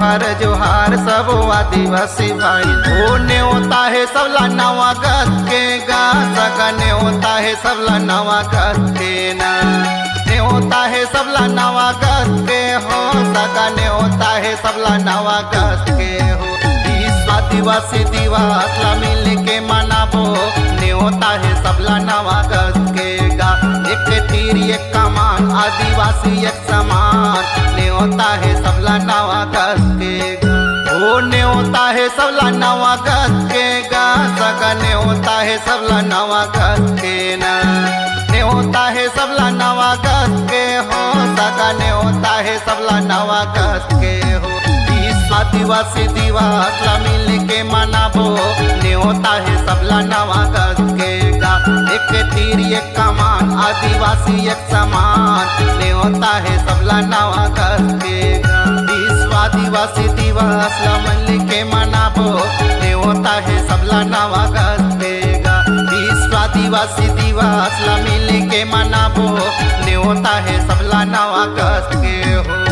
हर जोहार सब आदिवासी भाई होने होता है सबला नवा गस के गा सगने होता है सबला नवा गस के ना ने होता है सबला नवा गस के हो सगने होता है सबला नवा गस के हो आदिवासी दिवस ला मिल के मनाबो ने होता है सबला नवा गस के गा एक तीर एक कमान आदिवासी एक समान ने होता है सबला नवा गस के गा ने होता है सबला नवा गस के गा सगने होता है सबला नवा गस के ना ने होता है सबला नवा गस के हो सगने होता है सबला नवा गस के हो आदिवासी दिवस ला मिल के मनाबो ने होता है सबला नवा गस के गा एक तीर एक कमान आदिवासी एक समान ने होता है सबला नवा गस के गा विश्व आदिवासी दिवस ला मिल के मनाबो ने होता है सबला नवा गस के गा विश्व आदिवासी दिवस ला मिल के मनाबो ने होता है सबला नवा गस के हो।